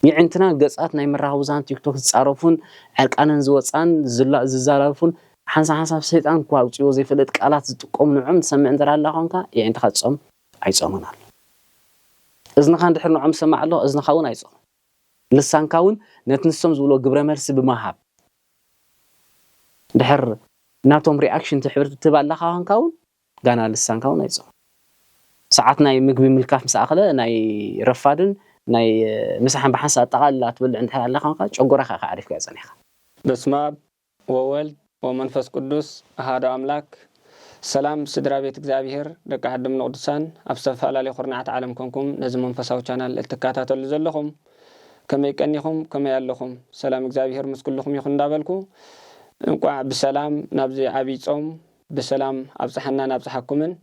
يعنتنا قصات ناي مراهوزان تيك توك تصارفون عرقانن زوصان ززالفون حنسا سيطان كواوصيو زيفلط قالات زتقوم نعم سمع اندر الله خونكا يعنت خصم ايصومنال اذن خان دحر نعم سمع الله اذن خاون ايصوم لسان كاون نتنسم زبلو غبره مرس بمهاب دحر ناتوم رياكشن تحبرت تبال خاون كاون غانا لسان كاون ايصوم ساعات ناي مغبي ملكاف مساخله ناي رفادن ناي مسحن بحنسا تقال تبلع انت الله خانكا چغورخا عارف كيصنيخا بسم الله وولد ومنفس قدوس هذا أملاك سلام سدرا بيت እግዚአብሔር ደቂ ዓድም ንቅዱሳን ኣብ ዝተፈላለዩ ኹርናዓት ዓለም ኮንኩም ነዚ መንፈሳዊ ቻናል እትከታተሉ ዘለኹም ከመይ ቀኒኹም ከመይ ኣለኹም ሰላም እግዚአብሔር ምስኩልኩም ይኹን እንዳበልኩ እንቋዕ በሰላም ናብዚ ዓቢ ጾም በሰላም ኣብጽሐና ናብጽሐኩምን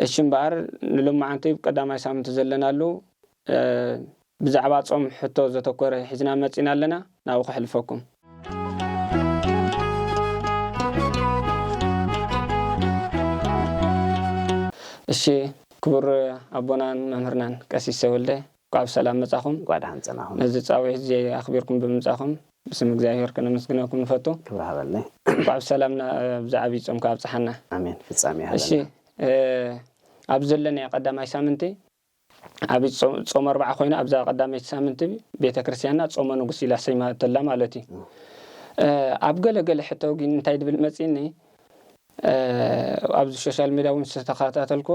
እሺም ባር ንልማዓንቲ ቀዳማይ ሳምንት ዘለናሉ ብዛዕባ ጾም ሕቶ ዘተኮረ ሒዝና መጽና ኣለና ናው ክሕልፈኩም እሺ ክቡር አቦናን መምህርናን ቀሲስ ሰውልደ ቋብ ሰላም መጻኹም ጓዳን ጸናኹም ነዚ ጻውዒት ዜ አኽቢርኩም በመጻኹም بسم እግዚአብሔር ከነመስግነኩም ንፈቱ ክብራበለ ቋብ ሰላምና ብዛዕቢ ጾም ካብ ጻሐና አሜን ፍጻሜ ያለ እሺ ኣብዘለና ቀዳማይ ሳምንት ኣብ ጾም 4 ኮይና ኣብዛ ቀዳማይ ሳምንት ቤተክርስቲያንና ጾም ንጉስ ኢላ ሰይማተላ ማለት እዩ ኣብ ገለገለ ሕቶ ግን እንታይ ድብል መጽኒ ኣብ ሶሻል ሚዲያ ውን ዝተከታተልኮ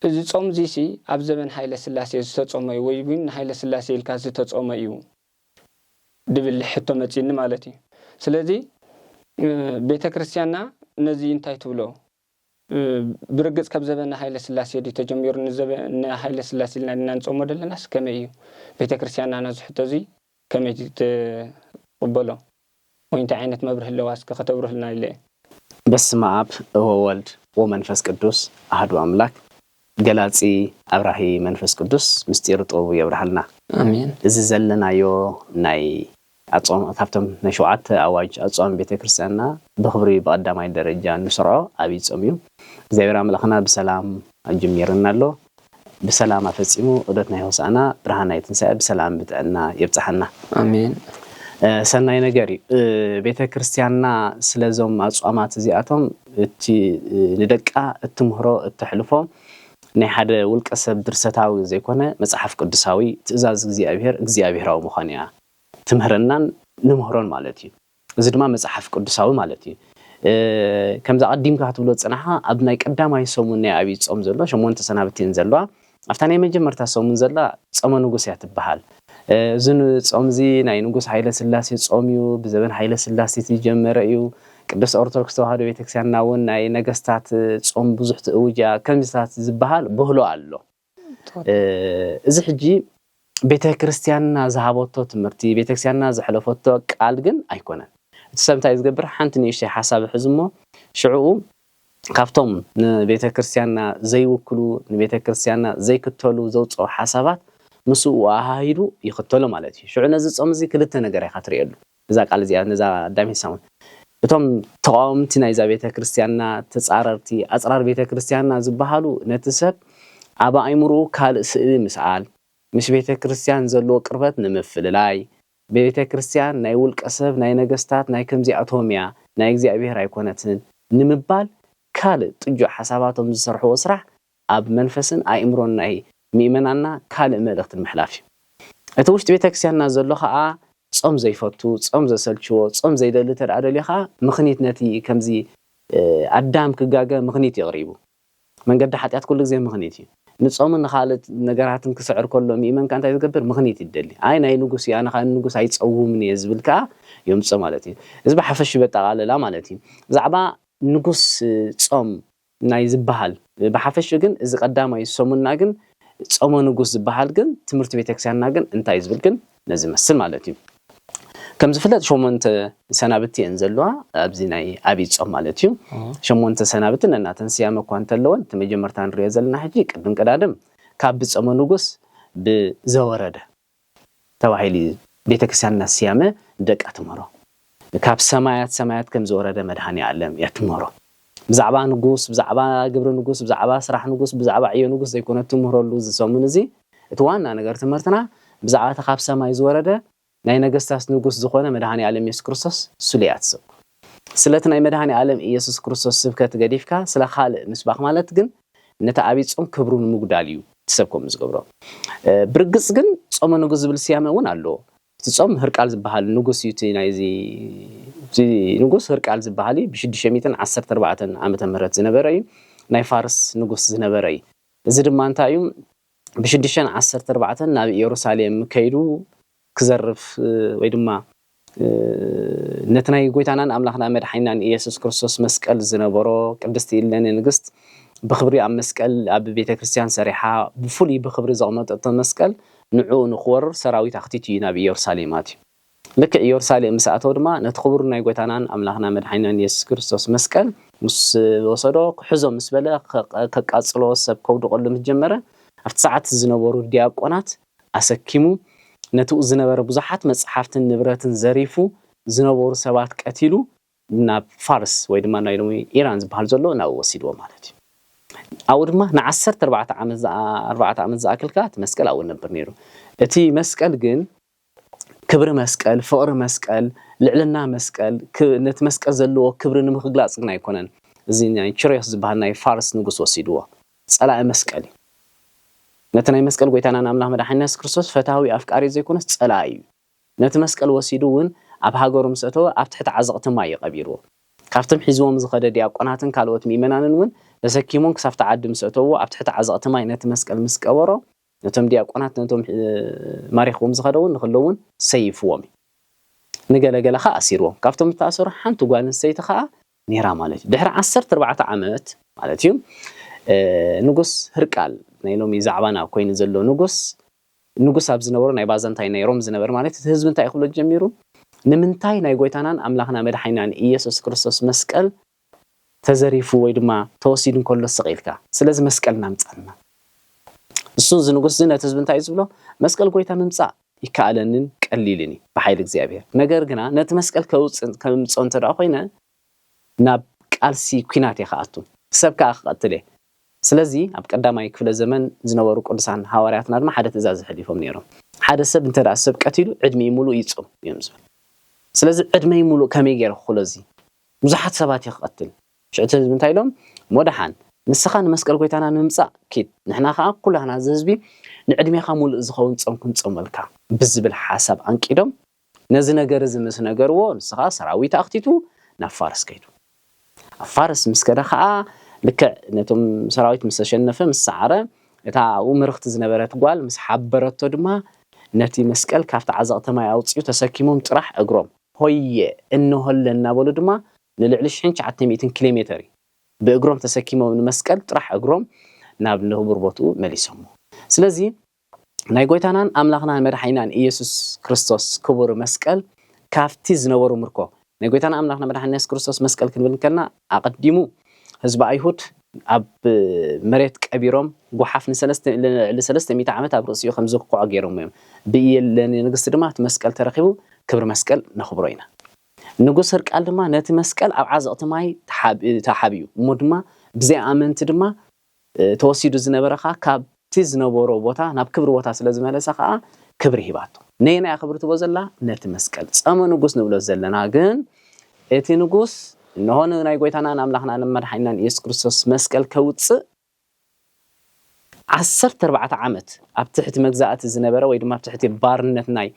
እዚ ጾም ዚሲ ኣብ ዘመን ኃይለ ስላሴ ዝተጾመ ወይ ግን ኃይለ ስላሴ ኢልካ ዝተጾመ እዩ ድብል ሕቶ መጽኒ ማለት እዩ ስለዚ ቤተክርስቲያንና ነዚ እንታይ ትብሎ ብርግጽ ካብ ዘመን ኃይለ ስላሴ ዲ ተጀሚሩ ንዘበን ኃይለ ስላሴልና ንጾም ደለናስ ከመይ እዩ ቤተክርስቲያንና ነዚ ሕቶ ዚ ከመይ ትقبሎ وانت عينت مبره اللواس كختبره لنا اللي بسم اب وولد ومنفس قدوس احد املاك جلاتي ابراهي منفس قدوس مستير طوب يبرحلنا امين اذا زلنا يو ناي اصوم كابتم نشوعات اواج اصوم بيتكريستياننا بخبري بقداماي درجه نسرعو ابي صوميو እግዚአብሔር አምላክና በሰላም አጅምየርናሎ በሰላም አፈጽሙ ወደትና ይወሳና ብርሃናይ ትንሳኤ በሰላም ብጥዕና ይብጽሐና አሜን ሰናይ ነገሪ ቤተክርስቲያንና ስለዞም አጽዋማት እዚአቶም እቲ ንደቃ እትምህሮ እትሕልፎ ናይ ሓደ ውልቀ ሰብ ድርሰታዊ ዘይኮነ መጽሐፍ ቅዱሳዊ ትእዛዝ እግዚአብሔራዊ ምዃንያ ትምህረናን ንምህሮን ማለት እዩ እዚ ድማ መጽሐፍ ቅዱሳዊ ማለት እዩ ከምዛ ቀዲምካ ትብሎ ጽናሓ ኣብ ናይ ቀዳማይ ሰሙን ናይ አብይ ጾም ዘሎ 8 ሰናብትን ዘሎ afta ናይ መጀመርታ ሰሙን ዘላ ጾመ ንጉስ ያ ትበሃል ዝን ጾምዚ ናይ ንጉስ ኃይለ ስላሴ ጾምዩ በዘበን ኃይለ ስላሴ ተጀመረ እዩ ቅዱስ ኦርቶዶክስ ተዋህዶ ቤተክርስቲያንና ውን ናይ ነገስታት ጾም ብዙሕ ትውጃ ከምዝታት ዝበሃል በህሎ ኣሎ እዚ ሕጂ ቤተክርስቲያንና ዝሃቦቶ ትምህርቲ ቤተክርስቲያንና ዝሕለፈቶ ቃል ግን ኣይኮነን ተሰምታይ ዝገብር ሓንቲ ንእሽተይ ሓሳብ ሕዝሞ ሽዑ ካብቶም ቤተክርስቲያንና ዘይውክሉ ቤተክርስቲያንና ዘይክተሉ ዘውጽኦ ሓሳባት مسو واهيدو يختلو مالتي شو نزي صمزي كلته ነገር ይخاطريሉ እዛ ቃል እዚያ ነዛ ዳሜ ሳሙን እቶም ተቃውምቲ ናይ ዛ ቤተ ክርስቲያንና ተጻረርቲ አጽራር ቤተ ክርስቲያንና ዝባሃሉ ነትሰብ አባ አይምሩ ካል ስእሊ ምስዓል ምስ ቤተ ክርስቲያን ዘሎ ቅርበት ንምፍልላይ ቤተ ክርስቲያን ናይ ውልቀሰብ ናይ ነገስታት ናይ ከምዚአቶምያ ናይ እግዚአብሔር አይኮነትን ንምባል ካል ጥጆ ሐሳባቶም ዝሰርحو ስራሕ ኣብ መንፈስን አይምሮን ናይ ሚመናና ካል መልእክት መሕላፊ እቲ ውሽጥ ቤተክርስቲያንና ዘሎ ኸኣ ጾም ዘይፈቱ ጾም ዘሰልችዎ ጾም ዘይደል ተዳደሊኻ ምኽኒት ነቲ ከምዚ አዳም ክጋገ ምኽኒት ይቅሪቡ መንገድ ኃጢአት ኩሉ ግዜ ምኽኒት እዩ ንጾም ንኻለት ነገራትን ክስዕር ከሎ ሚመን ካንታ ይዝገብር ምኽኒት ይደሊ አይ ናይ ንጉስ ያና ኻን ንጉስ አይጸውምኒ ይዝብልካ ይምጽ ማለት እዩ እዚ በሐፈሽ በጣቃለላ ማለት እዩ ዛዕባ ንጉስ ጾም ናይ ዝበሃል በሐፈሽ ግን እዚ ቀዳማይ ሰሙና ግን ጾም ንጉስ ዝበሃል ግን ትምህርት ቤተክርስቲያንና ግን እንታይ ይዝብል ግን ነዚ መስል ማለት እዩ كم زفلت شمونت سنابتي انزلوا ابزي ناي ابي ጾም ማለት እዩ شمونت سنابتن እና ተንስያመ ኳን ተለወን ተመጀመርታን ሪዘልና ሕጂ ቅድም ቀዳድም ካብ ጾመ ንጉስ ብዘወረደ ተዋሂሊ ቤተክርስቲያንና ሲያመ ደቃ ተመሮ ካብ ሰማያት ከም ዘወረደ መድሃኒ ዓለም ያትመሮ ብዛዕባ ንጉስ ብዛዕባ ግብረ ንጉስ ብዛዕባ ስራሕ ንጉስ ብዛዕባ ዕዮ ንጉስ ዘይኮነ ትምሮሉ ዝሰሙን እዚ እቲ ዋና ነገር ትምህርትና ብዛዕባ ካብ ሰማይ ዝወረደ ናይ ነገስታት ንጉስ ዝኾነ መድሃኒ ዓለም ኢየሱስ ክርስቶስ ሱልያት ሰብ ስለተ ናይ መድሃኒ ዓለም ኢየሱስ ክርስቶስ ስብከት ገዲፍካ ስለ ካልእ ምስባኽ ማለት ግን ነታ አብይ ጾም ክብሩን ምጉዳል እዩ ተሰብኮም ዝገብሮ ብርግጽ ግን ጾመ ንጉስ ዝብል ሲያመውን አሎ ጾም ህርቃል ዝበሃል ንጉስ ዩቲ ናይዚ ንጉስ ህርቃል ዝበሃል ብ614 ዓመተ ምህረት ዝነበረ እዩ ናይ ፋርስ ንጉስ ዝነበረ እዩ እዚ ድማ እንታይ እዩ ብ614 ናብ ኢየሩሳሌም ከይዱ ክዘርፍ ወይ ድማ ነትናይ ጎይታናን አምላኽና መድኃኒናን ኢየሱስ ክርስቶስ መስቀል ዝነበሮ ቅድስት ኢለነ ንግስት بخبري عم مسكال أب بيت كريستيان سريحة بفولي بخبري زغمت التمسكال نعو نخور سراوي تختيتي نبي يرساليماتي لك يرساليم ساعته دما نتخبرنا يقولانان أملاحنا مدحينا يسوع كريستوس مسكال مس وصدق حزم مسبلة كقصلو سب كود قل متجمرة عفت ساعات زنبورو دياقونات أسكيمو نتو زنبر بزحات مصحفت النبرات زريفو زنبورو سبات قتيلو ناب فارس ويدما نايلومي إيران زبحال زلو ناو وسيدو مالتي أودما نعسر 4 عام زاكلكات مسكال أول نبر نيرو أتي مسكال جن كبر مسكال فقر مسكال لعلنا مسكال نت مسكال زلوا كبر نمخجلاس قناي كونن زين يعني شريح زبهنا فارس نقص وسيدوا سألا مسكالي نتناي مسكال قويتنا نعمله مدحنا كريستوس فتاوي أفكاري زي كونس سألاي نت مسكال وسيدون أبها قرم سأتوا أفتحت عزقت ما يقبيروا كافتم حزوم زخدة دياقوناتن كالوت ميمنانن ون لسكيمون كسافت عدم سأتوا أفتحت عزقت ما ينت مسكال مسكورا نتم دياقونات نتم ماريخوم زخدون نخلون سيف وامي نجلا خا أسيروا كافتم تأسر حنتو قال نسيت خا نيرا مالتي دحر 14 عامات مالتيوم نقص هركال نيلومي زعبانا كوين زلو نقص أبز نور ناي بازنتاي ناي روم زنبر مالتي تهزب نتاي خلو الجميرو نمنتاي ناي قويتانان أملاخنا مدحينان إيسوس كريستوس مسكال تزريفو ويدما توسيدن كل الصغيركا سلاز مسكال نامصنا السوز نقص زنا تزبنتاي زبلو مسكال قويتا ممصا يكالنن قليلني بحيل እግዚአብሔር ነገር ግና ነት መስቀል ከምጽን ተዳ ኮይነ ናብ ቃልሲ ኩናት ይኻአቱ ሰብካ አቀጥለ ስለዚህ ኣብ ቀዳማይ ክፍለ ዘመን ዝነበሩ ቅዱሳን ሐዋርያትና ድማ ሓደ ትእዛዝ ሕሊፎም ነይሮም ሓደ ሰብ እንተዳ ሰብ ቀቲሉ ዕድሜ ሙሉ ይጾም ይምዝብል ስለዚህ ዕድሜ ሙሉ ከመይ ገይረ خلዚ ብዙሓት ሰባት ይቀትል ሽዕተ ዝምንታይ ኢሎም ሞዳሓን ንስኻን መስቀል ጎይታና ንምጻእ ኪድ ንሕና ኸኣ ኩላና ዝህዝቢ ንዕድሜኻ ሙሉ ዝኸውን ጾምኩን ጾመልካ ብዝብል ሓሳብ አንቂዶም ነዚ ነገር ዝምስ ነገርዎ ንስኻ ሰራዊት ኣኽቲቱ ናብ ፋርስ ከይዱ ኣብ ፋርስ ምስ ከደ ኸኣ ልክዕ ነቶም ሰራዊት ምስ ተሸነፈ ምስ ሰዓረ እታ ምርኽቲ ዝነበረት ጓል ምስ ሓበረቶ ድማ ነቲ መስቀል ካብቲ ዓዘቕቲ ማይ ኣውፅኡ ተሰኪሞም ጥራሕ እግሮም ሆየ እንሆለና በሉ ድማ ንልዕሊ 900 ኪሎ ሜትር بأجرام تسكيمه من مسكال طرح أجرام نابله بربطه مليسمه. سلزي نايقويتانان أملاخنا مرحينان إيسوس كريستوس كبر مسكال كافتيز نورو مركو. نايقويتانا أملاخنا مرحينان إيسوس كريستوس مسكال كنبلن كنا أقدمو حزب أيهود أب مريت كبيرام وحفن لسلسة 100 عام أبرسيو 5 قوع غيرهم بيل لأن نقص دمات مسكال ترخيبو كبر مسكال نخبرينا. نقص هركال دما نت مسكال أو عزقت ماي تحابيو مدما بزي آمنت دما توسيدو زنبرخا كاب تيز نبورو بوتا ناب كبر بوتا سلازم هلسخا كبر هباتو نينا يا خبرتو بوزلا نت مسكال أما نقص نبلو زلنا جن إتي نقص إنه ناي قويتانا نملخنا نمرحينا يسوع كريستوس مسكال كوتس 14 عامت أبتحت مجزات الزنبرة ويدما بتحت بارنت ناي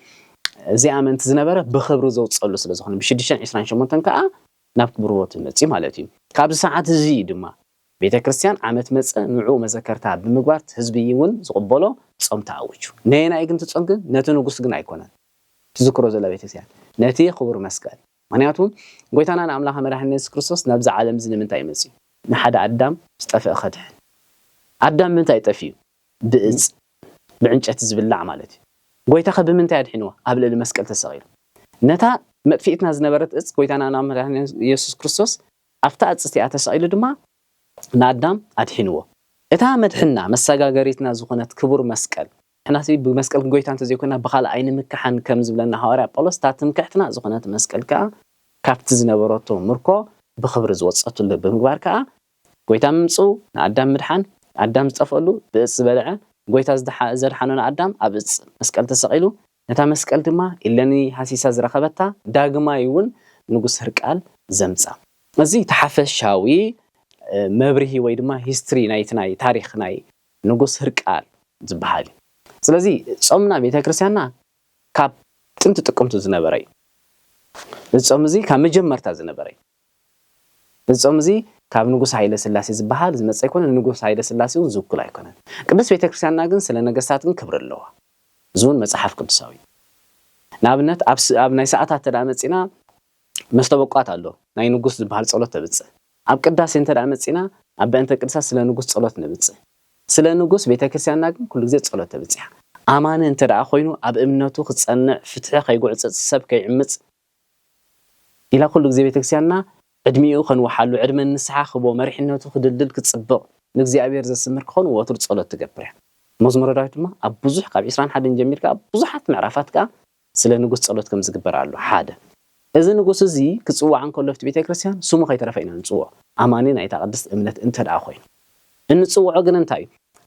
زي آمنت زنبرة بخبرو زوج صلوا سلازخون بشديشان 28 كأ ناب كبروت المتسي مالتي كابل ساعات زيد ما بيت كريستيان عامت مس نعو مذكرتها بمقبرت حزبيون زقبلو صوم تعوجو نينا يكن تصنكن نتو نغس غن ايكونن تذكروا زلا بيت كريستيان نتي خبر مسكال معناتهم غويتانا املاح مدحنا يسوع كريستوس نبز عالم زين منتا يمسي نحد ادم استفى خدح ادم منتا يطفيو بعنጨት ዝብላዕ ማለት غويتا خب منتا يدحنوا قبل المسكال تسغير نتا مدفئتنا زنبرت إز قويتنا نعمل يسوع كريستوس أفتى أتصتي أتسائل دما نادم أدحنوه إتها مدحنا مسجا جريتنا زخنة كبر مسكال إحنا سي بمسكال قويتنا تزيكونا بخال عين مكحن كمز بلنا هوارع بولس تاتم كحتنا زخنة مسكال كا كابت زنبرتو مركو بخبر زوات أطول بمقبار كا قويتا ممسو نادم مدحن عدام تصفلو بس بلعه قويتا زدحانون عدام أبس مسكال تسقيلو نتا مسكال دما إلاني حسيسا زرخبتا داقما يون نقص هركال زمزا مزي تحفز شاوي مبرهي ويدما هيستري ناي تاريخ ناي نقص هركال زبحالي سلازي صمنا بيتا كريستيانا كاب تنتو تقمتو زنبري الصمزي كمجمرتا زنبري الصمزي كاب نقص هايله سلاسي زبحال زمص يكون نقص هايله سلاسي زوكل ايكون قدس بيتا كريستيانا ግን ስለ ነገስታትን ክብር ኣለዋ ዙን መጽሐፍ ቅዱሳዊ ናብነት ኣብ ናይ ሰዓታት ተዳመጽና መስተበቋት ኣሎ ናይ ንጉስ ዝባሃል ጸሎት ተብጽእ ኣብ ቅዳሴ ተዳመጽና ኣብ በእንተ ቅዱሳት ስለ ንጉስ ጸሎት ነብጽእ ስለ ንጉስ ቤተ ክርስቲያንና ግን ኩሉ ግዜ ጸሎት ተብጽእ ኣማነ እንተ ደኣ ኮይኑ ኣብ እምነቱ ክጸንዕ ፍትሕ ከይጉዕጽጽ ሰብ ከይዕምጽ ኢላ ኩሉ ግዜ ቤተ ክርስቲያንና ዕድሚኡ ከንወሓሉ ዕድመ ንስሓ ክቦ መሪሕነቱ ክድልድል ክጽብቕ ንእግዚአብሔር ዘስምር ክኾን ወትር ጸሎት ትገብር መዝሙረ ዳዊት ድማ ኣብ ብዙሕ ካብ 21 ጀሚርካ ብዙሓት ምዕራፋት ካ ስለ ንጉስ ጸሎት ከም ዝግበር ኣሎ ሓደ እዚ ንጉስ እዚ ክጽዋዕን ከሎፍቲ ቤተ ክርስቲያን ስሙ ከይተረፈይና ንጽዋዕ ኣማኒ ናይ ተቀድስ እምነት እንተ ደኣ ኮይኑ እንጽዋዖ ግን እንታይ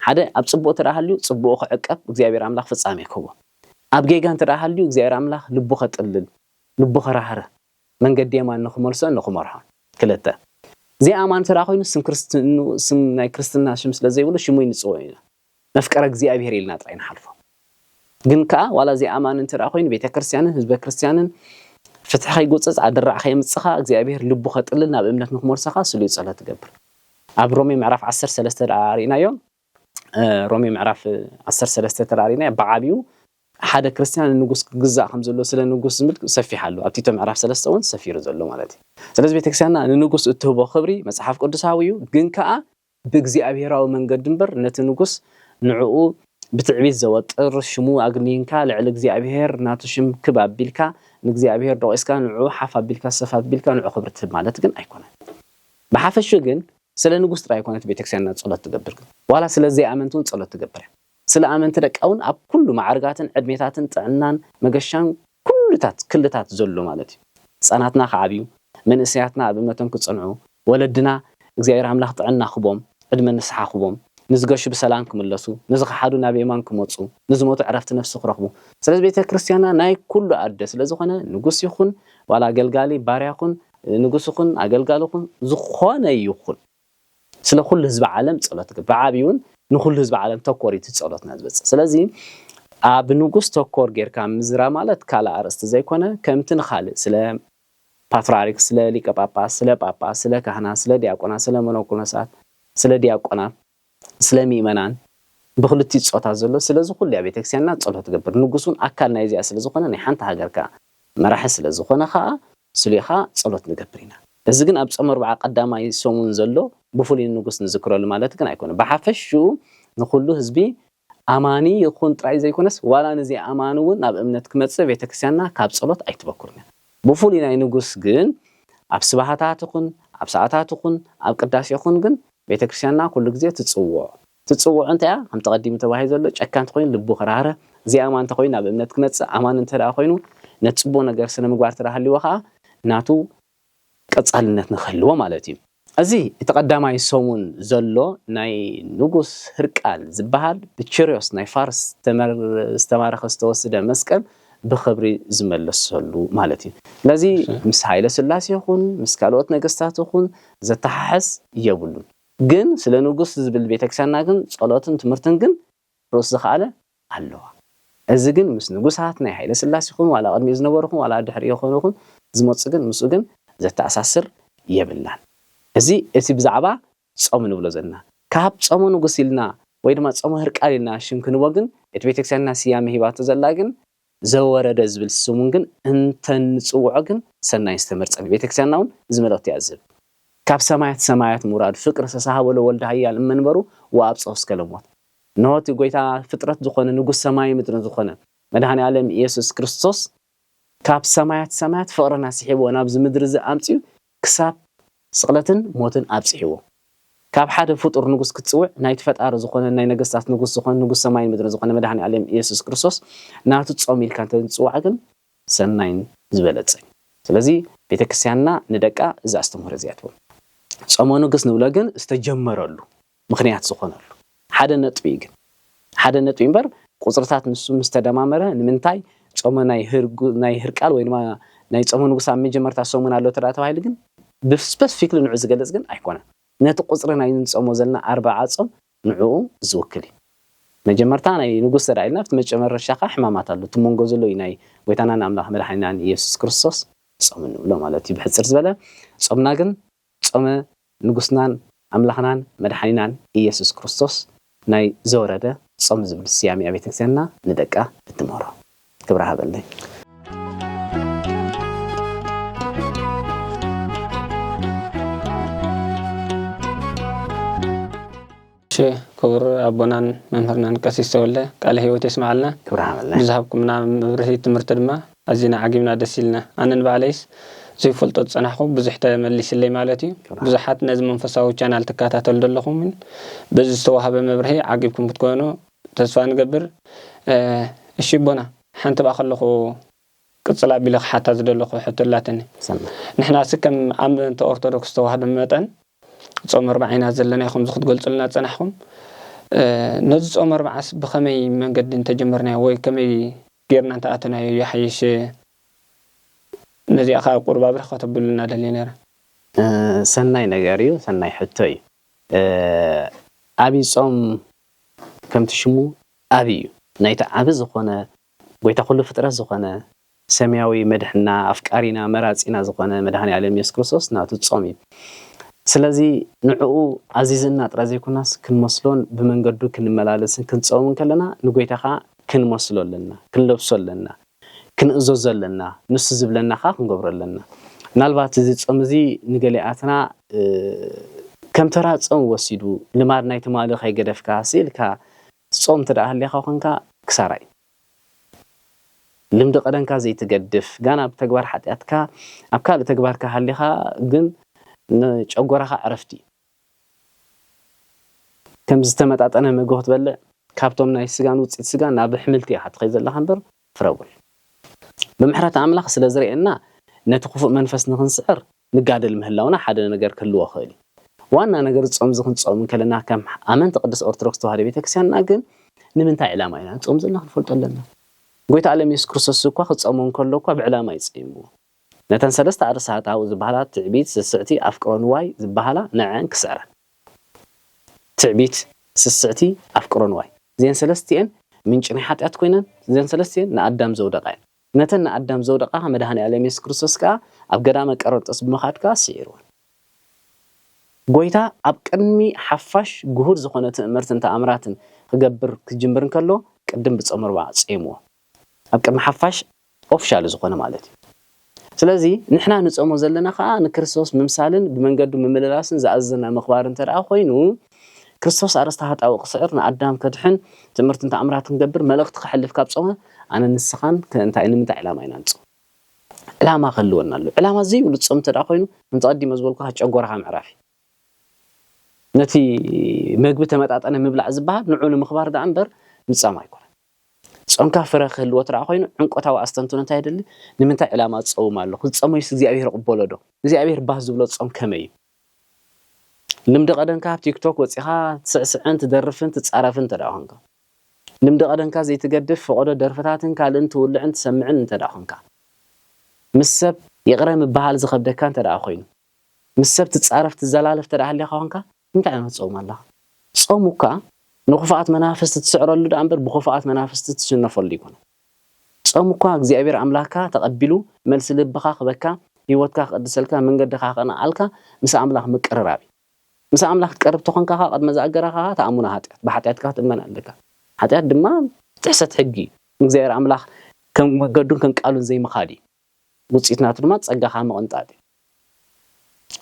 ሓደ ኣብ ጽቡቕ ተራሃልዩ ጽቡቕ ክዕቀብ እግዚአብሔር ኣምላኽ ፍጻሜ ክህቦ ኣብ ጌጋን ተራሃልዩ እግዚአብሔር ኣምላኽ ልቡ ከጥልል ልቡ ከራህረ መንገዲ የማን ንኽመልሶ ንኽመርሖ ክልተ ዘይ ኣማን ተራ ኮይኑ ስም ናይ ክርስትና ሽም ስለ ዘይብሉ ሽሙ ይንጽውዕ ኢና መፍቀረ እግዚአብሔር ኢልና ጥራይና ሓልፎ ግን ከኣ ዋላ ዘይ ኣማን ተራ ኮይኑ ቤተ ክርስቲያንን ህዝበ ክርስቲያንን ፍትሕ ከይጎጽጽ ኣድራዕ ከይምጽኻ እግዚአብሔር ልቡ ከጥልል ናብ እምነት ንኽመልሰኻ ስሉ ጸሎት ትገብር ኣብ ሮሜ ምዕራፍ 13 ተራሪናዮ ሮሜ ምዕራፍ 13 ተራሪና በዓቢዩ ሓደ ክርስቲያን ንጉስ ግዛእ ከም ዘሎ ስለ ንጉስ ዝምል ሰፊሕ ኣሎ ኣብ ቲቶ ምዕራፍ 3 እውን ሰፊሩ ዘሎ ማለት እዩ ስለዚህ ቤተ ክርስቲያንና ንንጉስ እትህቦ ክብሪ መጽሐፍ ቅዱሳዊ እዩ ግን ከኣ ብእግዚአብሔራዊ መንገዲ ድንበር ነቲ ንጉስ ንዕኡ ብትዕቢት ዘወጥር ሽሙ ኣግኒንካ ልዕሊ እግዚአብሔር ናቱ ሽም ክባቢልካ ንእግዚአብሔር ደቂስካ ንዕኡ ሓፍ ኣቢልካ ሰፍ ኣቢልካ ንዕኡ ክብሪ ትህብ ማለት ግን ኣይኮነን ብሓፈሹ ግን ስለ ንጉስ ጥራይ ኮነት ቤተ ክርስቲያንና ጸሎት ትገብር ግን ዋላ ስለዚ ኣመንቱን ጸሎት ትገብር ስለ ኣመንቲ ደቃውን ኣብ ኩሉ ማዕርጋትን ዕድሜታትን ጥዕናን መገሻን ክልታት ዘሎ ማለት እዩ ጸናትና ከዓብዩ መንእስያትና ኣብ እምነቶም ክጽንዑ ወለድና እግዚአብሔር ኣምላኽ ጥዕና ክቦም ዕድመ ንስሓ ክቦም ንዝገሹ ብሰላም ክምለሱ ንዝኸሓዱ ናብ የማን ክመጹ ንዝሞቱ ዕረፍቲ ነፍሲ ክረኽቡ ስለዚ ቤተ ክርስቲያንና ናይ ኩሉ ኣደ ስለ ዝኾነ ንጉስ ይኹን ዋላ አገልጋሊ ባርያ ይኹን ንጉስ ይኹን አገልጋሊ ይኹን ዝኾነ ይኹን ስለ ኩሉ ህዝቢ ዓለም ጸሎት ብዓቢውን ንኩሉ ህዝቢ ዓለም ተኮሪት ጸሎትና ዝበጽሕ ስለዚ ኣብ ንጉስ ተኮር ጌርካ ምዝራ ማለት ካላ አርስቲ ዘይኮነ ከምቲ ንኻልእ ስለ ፓትርያርክ ስለ ሊቀ ጳጳስ ስለ ጳጳስ ስለ ካህና ስለ ዲያቆና ስለ መነኮሳት ስለ ዲያቆና ስለ ምእመናን ብክልቲ ጾታ ዘሎ ስለዚ ኩሉ ቤተ ክርስቲያንና ጸሎት ትገብር ንጉሱን ኣካል ናይ ዚያ ስለ ዝኾነ ናይ ሓንቲ ሃገርካ መራሒ ስለ ዝኾነ ኸኣ ስሊኻ ጸሎት ንገብር ኢና እዚ ግን ኣብ ጾም 4 ቀዳማይ ሰሙን ዘሎ ብፍሉይ ንጉስ ንዝክረሉ ማለት ግን ኣይኮነ ብሓፈሹ ንኩሉ ህዝቢ ኣማኒ ይኹን ጥራይ ዘይኮነስ ዋላ ነዚ ኣማኒ እውን ናብ እምነት ክመጽእ ቤተ ክርስቲያንና ካብ ጸሎት ኣይትበኩርን ብፍሉይ ናይ ንጉስ ግን ኣብ ስብሃታት ይኹን ኣብ ሰዓታት ይኹን ኣብ ቅዳሴ ይኹን ግን ቤተ ክርስቲያንና ኩሉ ግዜ ትጽውዕ እንታይ ከም ተቀዲም ተባሂሉ ዘሎ ጨካንት ኮይኑ ልቡ ከራረ እዚ ኣማን ተኮይኑ ናብ እምነት ክመጽእ ኣማን እንተ ደኣ ኮይኑ ነጽቦ ነገር ስነ ምግባር ተራህልዎ ኸኣ ናቱ ቀጻልነት ንኽህልዎ ማለት እዩ እዚ የተቀዳማይ ሰሙን ዘሎ ናይ ንጉስ ህርቃል ዝበሃል ብቺሪዮስ ናይ ፋርስ ዝተማረኸ ዝተወሰደ መስቀል ብኽብሪ ዝመለሰሉ ማለት እዩ ስለዚ ምስ ሃይለ ስላሴ ይኹን ምስ ካልኦት ነገስታት ይኹን ዘተሓሕዝ የብሉን ግን ስለ ንጉስ ዝብል ቤተክርስቲያንና ግን ጸሎትን ትምህርትን ግን ሮስ ዝኻለ ኣለዋ እዚ ግን ምስ ንጉሳት ናይ ሃይለ ስላሴ ይኹን ዋላ ቅድሚ ዝነበሩኹን ዋላ ድሕሪ ይኹን ዝመጽእ ግን ምስኡ ግን ዘተኣሳስር የብላን እዚ እቲ ብዛዕባ ጾም ንብሎ ዘለና ካብ ጾም ንጉስ ኢልና ወይ ድማ ጾም ህርቃል ኢልና ሽም ክንወግን እቲ ቤተክርስቲያንና ስያመ ሂባቶ ዘላ ግን ዘወረደ ዝብል ስሙን ግን እንተንጽውዖ ግን ሰናይ ዝተመርጸን ቤተክርስቲያንና እውን ዝመልእኽቲ ያዝብ ካብ ሰማያት ሙራድ ፍቅር ተሳሃበሎ ወልደ ሃያል እመንበሩ ወኣብጽሑ እስከ ለሞት ነሆቲ ጎይታ ፍጥረት ዝኾነ ንጉስ ሰማይ ምድርን ዝኾነ መድኃኔ ዓለም ኢየሱስ ክርስቶስ ካብ ሰማያት ፍቅርና ስሒቦ ናብ ዝምድር ዝኣምፅዩ ክሳብ ስቕለትን ሞትን ኣብፅሒዎ ካብ ሓደ ፍጡር ንጉስ ክትፅውዕ ናይ ተፈጣሪ ዝኾነ ናይ ነገስታት ንጉስ ዝኾነ ንጉስ ሰማይን ምድርን ዝኾነ መድኃኒ ዓለም ኢየሱስ ክርስቶስ ናቱ ጾም ኢልካ እንተፅዋዕ ግን ሰናይን ዝበለጸ ስለዚ ቤተክርስቲያንና ንደቃ እዛ አስተምህሮ እዚኣትዎ ጾም ንጉስ ንብሎ ግን ዝተጀመረሉ ምኽንያት ዝኾነሉ ሓደ ነጥቢ ግን ሓደ ነጥቢ እምበር ቁጽርታት ንሱ ምስተደማመረ ንምንታይ ጾም ናይ ህርቃል ወይ ድማ ናይ ጾም ንጉስ ኣብ መጀመርታ ሰሙን ኣሎ ተራ ተባሂሉ ግን ብስፔሲፊክሊ ንዑ ዝገልጽ ግን ኣይኮነን ነቲ ቁጽሪ ናይ ንጾሞ ዘለና 40 ጾም ንዑ ዝውክል መጀመርታ ናይ ንጉስ ተራኢልና ፍቲ መጨመረሻኻ ሕማማት ኣሎ ትመንጎ ዘሎ ናይ ጎይታናን ኣምላኽ መድኃኒናን ኢየሱስ ክርስቶስ ጾም ንብሎ ማለት እዩ ብሕጽር ዝበለ ጾምና ግን ጾመ ንጉስናን ኣምላኽናን መድኃኒናን ኢየሱስ ክርስቶስ ናይ ዘወረደ ጾም ዝብል ስያሜ ኣብ ቤተክርስቲያንና ንደቃ እትመሮ ክብራ ሃበለይ كبر أبونان ممرنا كسيس ولا قال هي وتسمعلنا بزهبكم من برهي تمرت دما أزينا عجبنا دسيلنا أنا نبعليس زي فلتت صنعكم بزحت مليس اللي مالتي بزحت نازم منفساو channel تكاتات لكم من بز استوها بمبرهي عجبكم بتكونوا تسفى نقبر الشيبونا حنت بأخلقو قصلا بلغ حتى زدلقو حتى لاتني نحن سكم عم أنت أرثوذكس توها بمتن ጾም 40 ዘለና ይኹም ዝኽት ገልጽልና ጸናሕኩም ነዚ ጾም 40 ብኸመይ መንገዲ እንተጀመርና ወይ ከመይ ጌርና እንተኣተናዮ ይሐይሽ ነዚ ኣኻ ቁርባ ብርኽ ተብሉና ደልየ ነራ ሰናይ ነገር እዩ ሰናይ ሕቶ እዩ ኣብይ ጾም ከምቲ ሽሙ ኣብይ እዩ ናይቲ ዓብ ዝኾነ ጎይታ ኩሉ ፍጥረት ዝኾነ ሰማያዊ መድሕና ኣፍቃሪና መራጺና ዝኾነ መድኃኒ ዓለም ኢየሱስ ክርስቶስ ናቱ ጾም እዩ ስለዚ ንዕኡ አዚዝና ጥራ ዘይኩናስ ክንመስሎን ብመንገዱ ክንመላለስን ክንጾምን ከለና ንጎይታኻ ክንመስሎለና ክንለብሶለና ክንእዘዘለና ንሱ ዝብለናኻ ክንገብረለና ምናልባት እዚ ጾም እዚ ንገሊኣትና ከም ተራ ጾም ወሲዱ ልማድ ናይ ተማለ ከይገደፍካ ሲልካ ጾም ተዳህልኻ ኮንካ ክሳራይ ልምዲ ቀደንካ ዘይትገድፍ ጋና ብተግባር ሓጢኣትካ ኣብ ካልእ ተግባርካ ሃሊኻ ግን ጨጎራኻ ዕረፍቲ ከም ዝተመጣጠነ ምግቢ ክትበልዕ ካብቶም ናይ ስጋን ውፅኢት ስጋ ናብ ሕምልቲ ኢኻ ትኸይድ ዘለኻ እምበር ፍረውል ብምሕረት ኣምላኽ ስለ ዝርአየና ነቲ ክፉእ መንፈስ ንኽንስዕር ንጋደል ምህላውና ሓደ ነገር ክህልዎ ኽእል ዋና ነገር ጾም ዝኽንጾም ከለና ከም ኣመንቲ ቅዱስ ኦርቶዶክስ ተዋህዶ ቤተክርስቲያንና ግን ንምንታይ ዕላማ ኢና ጾም ዘለና ክንፈልጦ ኣለና ጎይታ ዓለም ኢየሱስ ክርስቶስ እኳ ክጾም ከሎ እኳ ብዕላማ ይጽይምዎ ነተን ሰለስተ ኣርሳት ኣው ዝበሃላ ትዕቢት ስስዕቲ ኣፍቅሮ ንዋይ ዝበሃላ ንዐን ክስዕራ ትዕቢት ስስዕቲ ኣፍቅሮ ንዋይ ዘን ሰለስቲአን ምንጭ ናይ ሓጢኣት ኮይነን ዘን ሰለስቲአን ንኣዳም ዘውደቃ ነተን ንኣዳም ዘውደቃ መድኃኒ ዓለም ኢየሱስ ክርስቶስ ከዓ ኣብ ገዳመ ቀረንጦስ ብምኻድካ ስዒርወን ጎይታ ኣብ ቅድሚ ሓፋሽ ጉሁድ ዝኾነ ትእምርትን ተኣምራትን ክገብር ክጅምር ከሎ ቅድም ብጾም 40 ጾምዎ ኣብ ቅድሚ ሓፋሽ ኦፊሻል ዝኾነ ማለት እዩ ስለዚ ንሕና ንጾሞ ዘለና ከዓ ንክርስቶስ ምምሳልን ብመንገዱ ምምልላስን ዝኣዘና ምኽባርን ተረኣ ኮይኑ ክርስቶስ ኣርስታ ሃጣው ቅስዕር ንኣዳም ከድሕን ትምህርትን ተኣምራትን ገብር መልእኽቲ ክሕልፍ ካብ ጾመ ኣነ ንስኻን እንታይ ንምንታይ ዕላማ ኢና ንጾም ዕላማ ክህልወና ኣሎ ዕላማ ዘይብሉ ጾም ተረኣ ኮይኑ እንተቀዲመ ዝበልኩ ጨጎራኻ ምዕራፊ ነቲ ምግቢ ተመጣጠነ ምብላዕ ዝበሃል ንዑ ንምኽባር ዳ እምበር ምጻም ኣይኮነ ጾምካ ፍረ ክህልዎ ተረኣ ኮይኑ ዕንቆታዊ ኣስተንትኖ እንታይ ይደሊ ንምንታይ ዕላማ ጾም ኣሎ ክጾመይስ እግዚኣብሔር ቅበሎ ዶ እግዚኣብሔር ባህ ዝብሎ ጾም ከመይ ልምዲ ቀደንካ ኣብ ቲክቶክ ወፂኻ ትስዕስዕን ትደርፍን ትጻረፍን ተረኣ ኮንካ ልምዲ ቀደንካ ዘይትገድፍ ፍቆዶ ደርፍታትን ካልእን ትውልዕን ትሰምዕን እንተረኣ ኮንካ ምስ ሰብ ይቕረ ምባሃል ዝኸብደካ እንተረኣ ኮይኑ ምስ ሰብ ትጻረፍ ትዘላለፍ ተረኣ ሃሊኻ ኮንካ እንታይ ዓይነት ጾም ኣላ ጾሙካ ንኹፋኣት መናፍስቲ ትስዕረሉ ዳ እምበር ብኹፋኣት መናፍስቲ ትሽነፈሉ ይኮነ ጾሙካ እግዚኣብሔር ኣምላኽካ ተቐቢሉ መልሲ ልብኻ ክበካ ህይወትካ ክቅድሰልካ መንገድኻ ክነዓልካ ምስ ኣምላኽ ምቅርራብ ምስ ኣምላኽ ትቀርብ ተኾንካ ቀድመ ዝኣገራኻ ተኣሙና ሓጢኣት ብሓጢኣትካ ትእመን ኣለካ ሓጢኣት ድማ ጥሕሰት ሕጊ እግዚአብሔር ኣምላኽ ከም መንገዱን ከም ቃሉን ዘይምኻድ ውፅኢትናቱ ድማ ጸጋኻ ምቕንጣጥ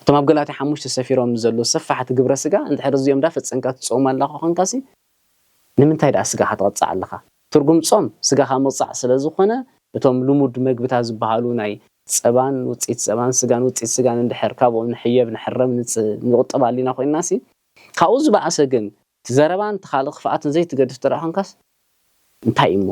እቶም ኣብ ገላትያ 5 ሰፊሮም ዘሎ ሰፋሕቲ ግብረ ስጋ እንድሕር እዚኦም ዳ ፈጸንካ ትጾም ኣለኻ ኮንካሲ ንምንታይ ዳ ስጋኻ ትቐጽዕ ኣለኻ ትርጉም ጾም ስጋኻ ምቕጻዕ ስለ ዝኾነ እቶም ልሙድ መግብታት ዝበሃሉ ናይ ፀባን ውፅኢት ፀባን ስጋን ውፅኢት ስጋን እንድሕር ካብኦም ንሕየብ ንሕረም ንቁጠብ ኣሊና ኮይናሲ ካብኡ ዝበኣሰ ግን ትዘረባን ትኻልእ ክፍኣትን ዘይትገድፍ ተረኣኻንካስ እንታይ እሞ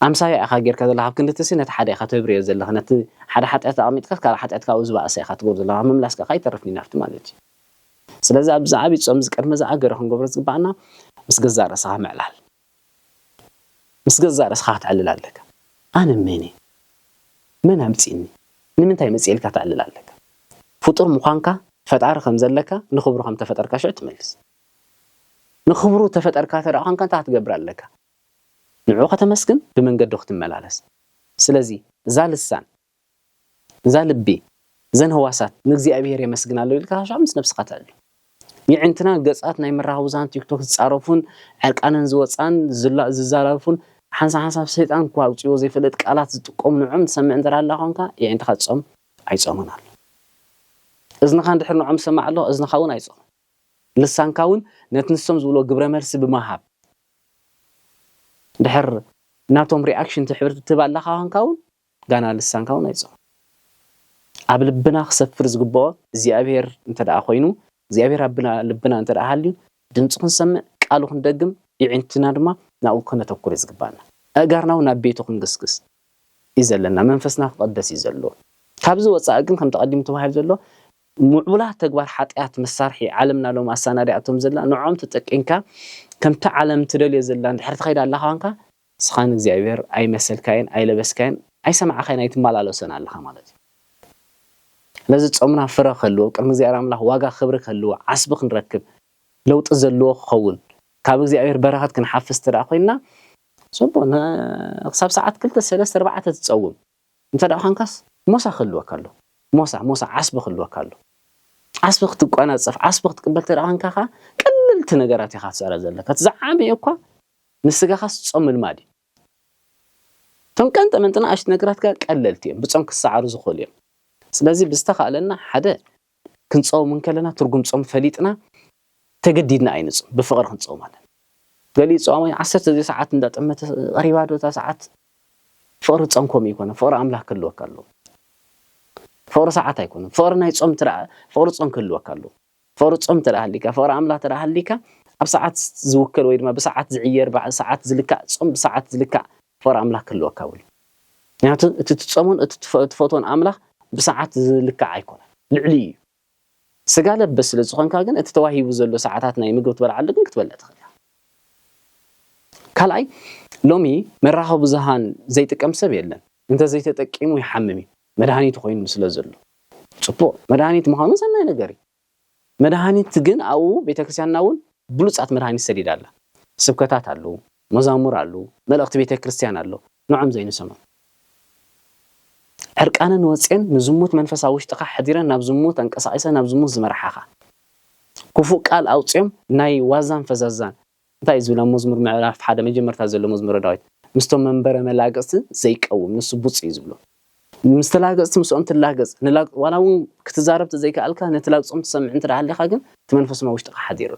ኣምሳያ ኢኻ ጌርካ ዘለኻ ኣብ ክንዲ ተሲ ነቲ ሓደ ኢኻ ተብርዮ ዘለኻ ነቲ ሓደ ሓጢኣት ኣቕሚጥካ ካልእ ሓጢኣት ካብኡ ዝበኣሰ ኢኻ ትገብር ዘለኻ ምምላስካ ከይተርፍኒ ናፍቲ ማለት እዩ ስለዚ ኣብዚ ዓብይ ፆም ዝቀድመ ዝኣገረ ክንገብሮ ዝግባአና ምስ ገዛእ ርእስኻ ምዕላል ምስ ገዛእ ርእስኻ ክትዕልል ኣለካ ኣነ መን መን ኣምፂኒ ንምንታይ መፅኤልካ ትዕልል ኣለካ ፍጡር ምዃንካ ፈጣሪ ከም ዘለካ ንኽብሩ ከም ተፈጠርካ ሽዑ ትመልስ ንኽብሩ ተፈጠርካ ተረኣኻንካ እንታይ ክትገብር ኣለካ ንዑ ከተመስግን ብመንገዲ ክትመላለስ ስለዚ እዛ ልሳን እዛ ልቢ ዘን ህዋሳት ንእግዚአብሔር የመስግናሉ ኢልካ ሽዑ ምስ ነፍስኻ ትዕልል ይዕንትና ገጻት ናይ መራኸብዛን ቲክቶክ ዝፃረፉን ዕርቃነን ዝወፃን ዝዛረፉን ሓንሳብ ሰይጣን እኳ ውፅዮ ዘይፍለጥ ቃላት ዝጥቀሙ ንዑም ትሰምዕ እንተራ ኣላ ኮንካ ይዕንትኻ ትፆም ኣይፆምን ኣሎ እዝንኻ እንድሕር ንዖም ሰማዕ ኣሎ እዝንኻ እውን ኣይፆም ልሳንካ እውን ነቲ ንሶም ዝብሎ ግብረ መልሲ ብምሃብ ድሕር ናቶም ሪኣክሽን ትሕብርቲ ትህብ ኣለኻ ኮንካ እውን ጋና ልሳንካ እውን ኣይፆም ኣብ ልብና ክሰፍር ዝግብኦ እግዚኣብሔር እንተደኣ ኮይኑ እግዚኣብሔር ኣብ ልብና እንተደኣ ሃልዩ ድምፂ ክንሰምዕ ቃሉ ክንደግም ይዕንትና ድማ ናብኡ ክነተኩር ዝግባአና ኣእጋርና እውን ናብ ቤቱ ክንግስግስ እዩ ዘለና መንፈስና ክቐደስ እዩ ዘለዎ ካብዚ ወፃኢ ግን ከም ተቐዲሙ ተባሂሉ ዘሎ ምዕቡላት ተግባር ሓጢኣት መሳርሒ ዓለምና ሎም ኣሳናዲኣቶም ዘላ ንዖም ተጠቂምካ ከምቲ ዓለም ትደልዮ ዘላ እንድሕር ትኸይድ ኣለኻ ኮንካ ስኻን እግዚኣብሔር ኣይመሰልካየን ኣይለበስካየን ኣይሰማዓኻየን ኣይትመላለሰን ኣለኻ ማለት እዩ ለዚ ፆምና ፍረ ክህልዎ ቅድሚ እግዚኣብሔር ኣምላኽ ዋጋ ክብሪ ክህልዎ ዓስቢ ክንረክብ ለውጢ ዘለዎ ክኸውን ካብ እግዚኣብሔር በረኸት ክንሓፍስ ተደኣ ኮይና ጽቡቕ ክሳብ ሰዓት 2 3 4 ትፀውም እንተደኣ ኮንካስ ሞሳ ክህልወካ ኣሎ ሞሳ ዓስቢ ክህልወካ ኣሎ ዓስቢ ክትቋናፀፍ ዓስቢ ክትቅበል ተደኣ ኮንካ ቀለልቲ ነገራት ኢኻ ትሰዕረ ዘለካ ትዝዓበየ እኳ ንስጋኻስ ፆም ልማድ እዩ ቶም ቀንጠመንጥና ኣሽቲ ነገራትካ ቀለልቲ እዮም ብፆም ክሰዓሩ ዝኽእሉ እዮም ስለዚ ብዝተኻእለና ሓደ ክንፀውም ከለና ትርጉም ፆም ፈሊጥና ተገዲድና ኣይንፆም ብፍቕሪ ክንፀውም ኣለና ገሊኡ ፆም 10 ሰዓት እንዳጠመተ ቀሪባ ዶታ ሰዓት ፍቕሪ ፆም ከምኡ ይኮነ ፍቕሪ ኣምላኽ ክህልወካ ኣሎ ፍቕሪ ሰዓት ኣይኮነን ፍቕሪ ናይ ፆም ትረአ ፍቕሪ ፆም ክህልወካ ኣሎ ፍቕሪ ፆም ተራሃሊካ ፍቕሪ ኣምላኽ ተራሃሊካ ኣብ ሰዓት ዝውከል ወይ ድማ ብሰዓት ዝዕየር ብሰዓት ዝልካዕ ፆም ብሰዓት ዝልካዕ ፍቕሪ ኣምላኽ ክህልወካ ውል ምክንያቱ እቲ ትፆሙን እቲ ትፈትዎን ኣምላኽ ብሰዓት ዝልካዕ ኣይኮነን ልዕሊ እዩ ስጋ ለበስ ስለ ዝኾንካ ግን እቲ ተዋሂቡ ዘሎ ሰዓታት ናይ ምግቢ ትበልዓሉ ግን ክትበልዕ ትኽእል ካልኣይ ሎሚ መራኸቢ ብዙሃን ዘይጥቀም ሰብ የለን እንተዘይተጠቂሙ ይሓምም እዩ መድሃኒት ኮይኑ ስለ ዘሎ ጽቡቕ መድሃኒት ምዃኑ ሰናይ ነገር እዩ መድሃኒት ግን ኣብኡ ቤተክርስትያንና እውን ብሉፃት መድሃኒት ሰዲዳ ኣላ ስብከታት ኣለዉ መዛሙር ኣለዉ መልእኽቲ ቤተክርስትያን ኣሎ ንዖም ዘይንሰምዑ ዕርቃነን ወፅን ንዝሙት መንፈሳዊ ውሽጥኻ ሓዲረን ናብ ዝሙት አንቀሳቒሰን ናብ ዝሙት ዝመርሓኻ ክፉእ ቃል ኣውፅኦም ናይ ዋዛን ፈዛዛን እንታይ ዝብላ መዝሙር ምዕራፍ 1 መጀመርታ ዘሎ መዝሙር ዳዊት ምስቶም መንበረ መላገፅቲ ዘይቀውም ንሱ ቡፅ እዩ ዝብሎ ምስተላገፅቲ ምስኦም ትላገፅ ዋላ እውን ክትዛረብ ዘይከኣልካ ነትላግፆም ትሰምዕ እንትደኣለኻ ግን እቲ መንፈስና ውሽጥኻ ሓዲሩ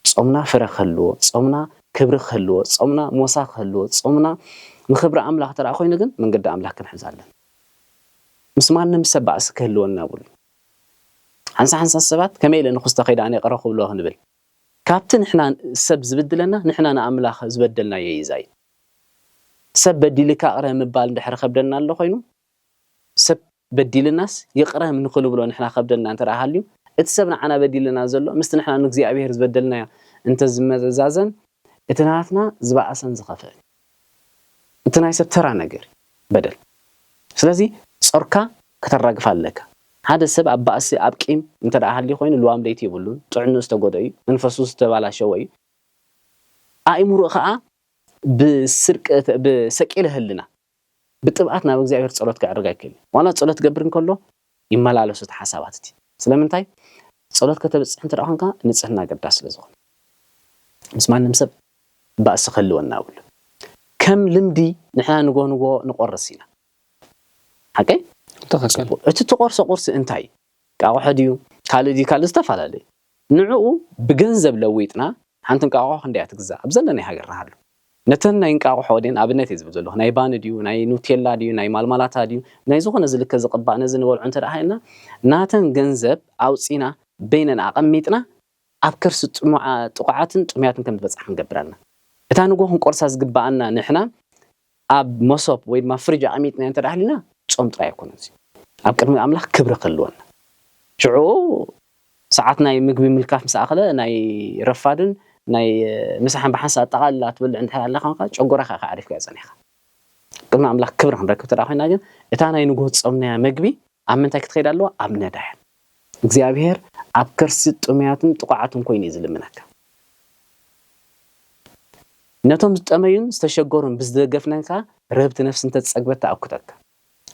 ፆምና ፍረ ክህልዎ ፆምና ክብሪ ክህልዎ ፆምና ሞሳ ክህልዎ ፆምና ንክብሪ ኣምላኽ ተረኣ ኮይኑ ግን መንገዲ ኣምላኽ ክንሕዝ ኣለና ምስ ማንም ሰብ ባእሲ ክህልወና ብሉ ሓንሳ ሰባት ከመይ ኢለ ንኹስተ ከይዳ ኣነ ቀረኹ ብሎ ክንብል ካብቲ ንሕና ሰብ ዝብድለና ንሕና ንኣምላኽ ዝበደልና የይዛይ ሰብ በዲልካ ቅረ ምባል እንድሕር ከብደና ኣሎ ኮይኑ ሰብ በዲልናስ ይቅረም ንኽእሉ ብሎ ንሕና ከብደና እንተረኣ ሃልዩ እቲ ሰብ ንዓና በዲልና ዘሎ ምስቲ ንሕና ንእግዚኣብሔር ዝበደልና እንተ ዝመዛዘን እቲ ናትና ዝበኣሰን ዝኸፍእ እቲ ናይ ሰብ ተራ ነገር በደል ስለዚ ጾርካ ከተራግፍ ኣለካ ሓደ ሰብ ኣብ ባእሲ ኣብ ቂም እንተደኣ ሃልዩ ኮይኑ ልዋም ለይቲ ይብሉን ጥዕኑ ዝተጎደ እዩ መንፈሱ ዝተባላሸወ እዩ ኣእምሮ ከዓ ብሰቂለ ህልና ብጥብዓት ናብ እግዚአብሔር ጸሎት ከዕርጋ ይክእል ዋላ ጸሎት ገብር እንከሎ ይመላለሱ ተሓሳባት እቲ ስለምንታይ ጸሎት ከተበጽሕ እንተደኣ ኮንካ ንጽህና ገዳስ ስለዝኾነ ምስ ማንም ሰብ ባእሲ ክህልወና ብሉ ከም ልምዲ ንሕና ንጎንጎ ንቆርስ ኢና ሓቀይ እቲ ትቆርሶ ቁርሲ እንታይ ቃቆሖ ድዩ ካልእ ዝተፈላለዩ ንዕኡ ብገንዘብ ለዊጥና ሓንቲ ቃቆሖ ክንደያ ትግዛእ ኣብ ዘለና ሃገርና ሃሉ نتن ناينقاق حودين أبنت يزبط له ناي بان ديو ناي نوتيلا ديو ناي مالمالات ديو ناي زخون زلك زقبا نزن والعن تراهينا ناتن جنزب أو سينا بيننا أقميتنا أبكرس تقعاتن طمياتن كم تبصح نقبرنا إتا نقولهم قرصاز قبعنا نحنا أب مصاب ويد ما فرج عميتنا أنت رحلنا تصوم ترى يكون زي أبكر من أملاك كبر قلون شعو ساعتنا يمقبي ملكاف مساخله ناي رفادن ناي مسحن بحنسا أتقال لا تبل عند حال الله خانقا شعقورا خاخا عارف كذا زنيخا قلنا أملاك كبر هنركب تراخينا جن إتا ناي نقول تصومنا مقبي عمن تاك تخيل الله أبنا داحل እግዚአብሔር ኣብ ከርሲ ጥምያትን ጥቋዓትን ኮይኑ ይዝልምነካ ነቶም ዝጠመዩን ዝተሸገሩን ብዝደገፍነካ ረብቲ ነፍስ እንተጸግበት ተኣኩተካ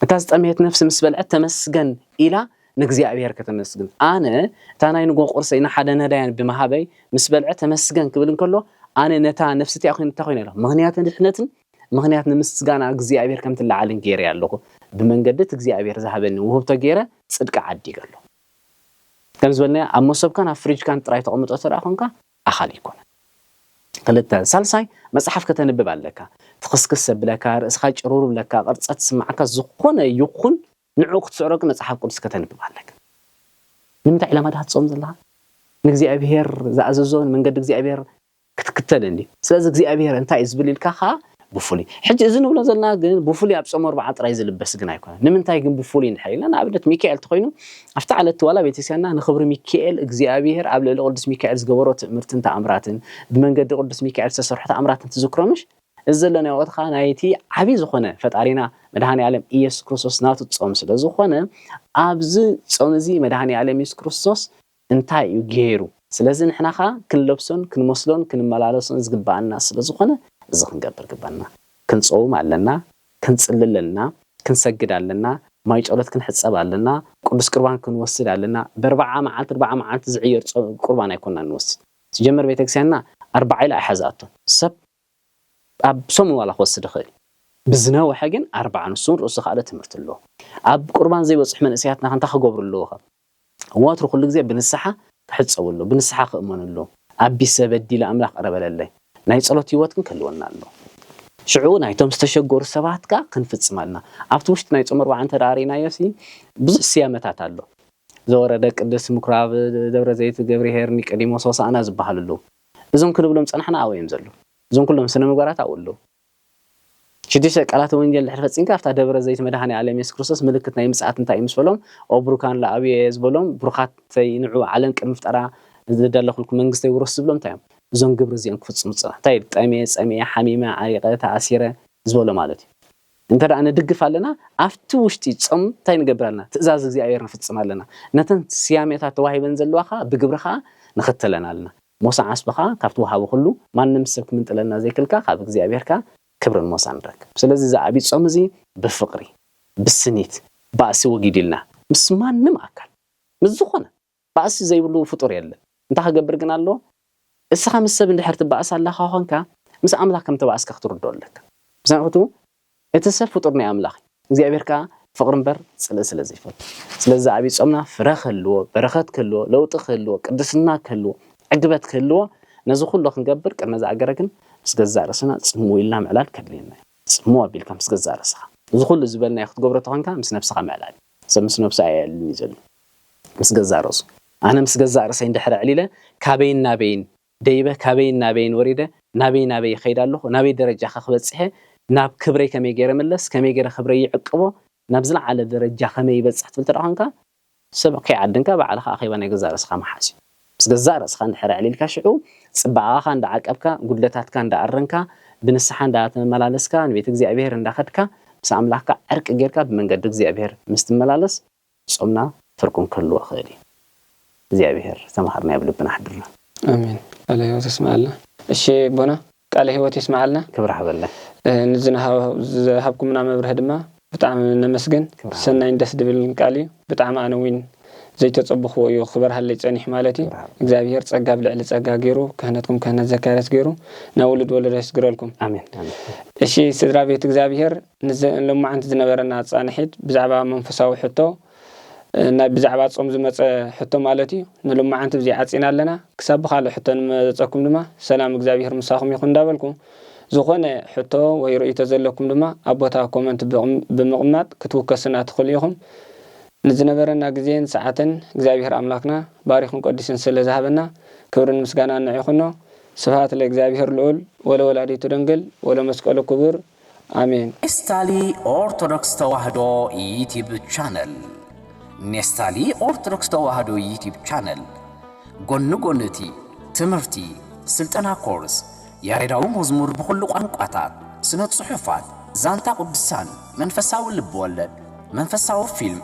እታ ዝጠመየት ነፍስ ምስ በልዐት ተመስገን ኢላ ንእግዚአብሔር ከተመስግን ኣነ እታ ናይ ንጎ ቁርሰይና ሓደ ነዳያን ብመሃበይ ምስ በልዐት ተመስገን ክብል እንከሎ ኣነ ነታ ነፍስቲ ኮይነ ኢላ ምክንያት ድሕነትን ምክንያት ንምስጋና እግዚአብሔር ከም ትለዓልን ገይረ ያለኹ ብመንገድት እግዚአብሔር ዝሃበኒ ውህብቶ ገይረ ጽድቅ ዓዲገሎ كم زولنا أمصب كان أفريج كان تراي تقومت أثر أخونك أخالي يكون قلت سالساي مسحف كتنبب عليك تخصكس بلكار إسخاج رور بلكا قرص تسمعك زخون يخون نعوق تسعرك مسحف قدس كتنبب عليك نمت على ما ده تصوم زلها نجزي أبيهر زازوزون من قد نجزي أبيهر كتلندي سلاز نجزي أبيهر أنت إزبلي الكخا بفولي حج إذن ولا زلنا جن بفولي أبصم 4 رايز لبس جنا يكون نمنتاي جن بفولي نحيل أنا عبدت ميكائيل تخينه أفتعل التوالى بيتسيانا نخبر ميكائيل إجزيابير قبل القدس ميكائيل زجورات مرتين تعمراتن بمن قد القدس ميكائيل سصرح تعمراتن تذكرمش الزلنا وقت خان عيتي عبيز خنا فتعرينا مدهاني عالم إيس كروسوس ناتو تصوم سلزو خنا أبز صونزي مدهاني عالم إيس كروسوس انتاي يجيرو سلزن إحنا خا كن لبسون كن مسلون كن ملالسون زقبع الناس سلزو خنا زخن قبر قبلنا كنصوم علنا كنصلل لنا كنسجد علنا ما يجولت كنحصب علنا قدس قربان كنوسد علنا ب4 معالت زعير قربان يكوننا نوسد تجمر بيتكسينا 4 الى حزاتو سب اب سوم ولا خوسد خير بزنا وحاجن 4 نصون رؤس خاله تمرت له اب قربان زي وصح من اسياتنا كنت خغبر له واتر كل غزي بنصحه تحصو له بنصحه خمن له ابي سبدي لاملاك قربلله ناي صلوت يوتكن كلونا له شعو نايتم استشغور سباتكا كنفصمالنا ابتوشت ناي صمر وعنت دارينا يسي بز سيامتات الله زورده قدس مكراب دبر زيت غبريهر نيقديموس وسانا زبحاللو ازم كلبلم صنحنا اويم زلو ازم كلهم سنه مغارات اولو شديش قالات وانجيل حرفصينكا افتا دبر زيت مدهاني عالم يسوع كريستوس ملكت ناي مسعات انتا يمسفلهم او بروكان لابي يزبلهم بروخات ينعو عالم قمفترا زدلخلكم منغسته يورس بلهم تايم زون قبر زين كفصم صح طيب طمي حميمه عريقه تعسيره زبوله مالتي انت انا دغف علينا افت وشتي صم تاي نغبرنا تزاز እግዚአብሔር نفصم علينا نتن سياميتا توهيبن زلواخا بغبرخا نختلنا لنا موسى عسبخا كافت وهابو كله مانم سبك من طلنا زيكلكا خاب እግዚአብሔርካ ክብርን موسى نرك ስለዚህ ዛአቢ ጾም እዚ بفقري بالسنيت باس وغيدلنا مسمانم አካል ምዝኾነ باس ዘይብሉ ፍጡር የለ እንታ ሀገበር ግን አሎ እስኻ መስብ እንድሕር ትባእስ ኣለኻ ኾንካ ምስ ኣምላኽ ከም ተባእስካ ክትርዶለካ ብዛዕቱ እተሰብ ፍጡር ናይ ኣምላኽ እግዚአብሔርካ ፍቅር እምበር ጽልእ ስለዚ ይፈል ስለዚ ዓቢ ጾምና ፍረኸልዎ በረኸት ከልዎ ለውጥ ከልዎ ቅድስና ከልዎ ዕግበት ከልዎ ነዚ ኩሉ ክንገብር ቅድመ ዝኣገረ ግን ምስ ገዛእ ርእስና ጽሙ ኢልና ምዕላል ከድልየና ጽሙ ኣቢልካ ምስ ገዛእ ርእስኻ እዚ ኩሉ ዝበልና ክትገብሮ ተኾንካ ምስ ነፍስኻ ምዕላል ሰብ ምስ ነፍሳ ኣየልን እዩ ዘሎ ምስ ገዛእ ርእሱ ኣነ ምስ ገዛእ ርእሰይ እንድሕር ዕሊለ ካበይን ናበይን دايبه كابين نابين وريده نابي خيدالو نابي درجه خبصحه ناب كبري كمي غير ملس كمي غير خبري يعقبو نابزل على درجه خمي يبصح تلترخنكا سبقي عدنكا بعلخ اخيبا نغزارسخا محاسي بس غزارسخا نحر عليلكا شعو صباخا عند عقبكا غدلتاتكا عند ارنكا بنسحا عند تملالسكا بيت እግዚአብሔር እንዳخدكا بس املاحكا عرق غيركا بمنገድ እግዚአብሔር مستملالس صمنا فركون كلو خيري እግዚአብሔር تمحرنا يبلبنا حدرنا امين الله يسمع لنا الشيء بنا قال هو تسمع لنا كبر حبله نزنا هبكم منا مبره دما بتاع نمسجن سنة دس دبل قالي بتاع انا وين زي تصبخو يو خبر هل يصنح مالتي እግዚአብሔር ጸጋ ብልዕል ጸጋ ገይሩ ከነትኩም ከነት ዘካርያስ ገይሩ ናውልድ ወለደስ ግረልኩም አሜን አሜን እሺ ስድራ ቤት እግዚአብሔር ለማዓንት ዝነበረና ጻንሒት ብዛዕባ መንፈሳዊ ሕቶ ናይ ብዛዕባ ጾም ዝመጸ ሕቶ ማለቲ ንለማዓንት ብዚ ዓጺና ኣለና ክሳብ ካለ ሕቶን መጸኩም ድማ ሰላም እግዚአብሔር ምሳኹም ይኹን እንዳበልኩ ዝኾነ ሕቶ ወይ ርእይቶ ዘለኩም ድማ ኣብ ቦታ ኮመንት ብምቕማጥ ክትውከስና ትኽእሉ ኢኹም ንዝነበረና ግዜን ሰዓትን እግዚአብሔር አምላክና ባሪኹን ቀዲስን ስለ ዝሃበና ክብርን ምስጋና ንዕኹኖ ስብሐት ለእግዚአብሔር ልዑል ወለወላዲቱ ድንግል ወለመስቀሉ ክቡር አሜን። ኔስታሊ ኦርቶዶክስ ተዋህዶ ዩቲዩብ ቻነል ኔስታሊ ኦርቶዶክስ ተዋህዶ ዩቲዩብ ቻነል ጎን ጎንቲ ትምህርቲ ስልጠና ኮርስ ያሬዳዊ መዝሙር በኩሉ ቋንቋታት ስነ ጽሑፋት ዛንታ ቅዱሳን መንፈሳዊ ልብወለድ መንፈሳዊ ፊልም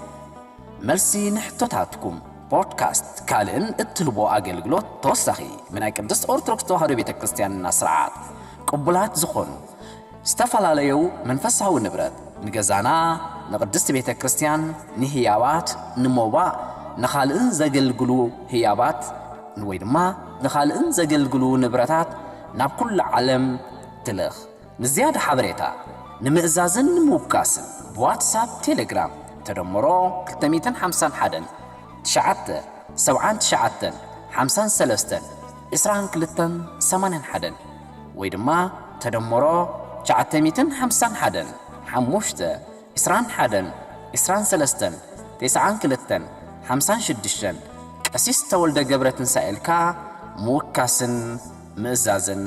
መልሲ ንሕቶታትኩም ፖድካስት ካልእን እትልቦ አገልግሎት ተወሳኺ ምናይ ቅድስት ኦርቶዶክስ ተዋህዶ ቤተክርስቲያንና ስርዓት ቅቡላት ዝኾኑ ዝተፈላለዩ መንፈሳዊ ንብረት ንገዛና ንቅድስት ቤተክርስቲያን ንህያባት ንሞባ ንኻልእን ዘገልግሉ ህያባት ወይ ድማ ንኻልእን ዘገልግሉ ንብረታት ናብ ኩሉ ዓለም ትልኽ ንዝያደ ሓበሬታ ንምእዛዝን ንምውካስን ብዋትሳፕ ቴሌግራም ተደምሮ 251 979 53 2281 ወይ ድማ ተደምሮ 951 5 21 23 92 56 ቀሲስ ተወልደ ገብረ ትንሳኤልካ ምውካስን ምእዛዝን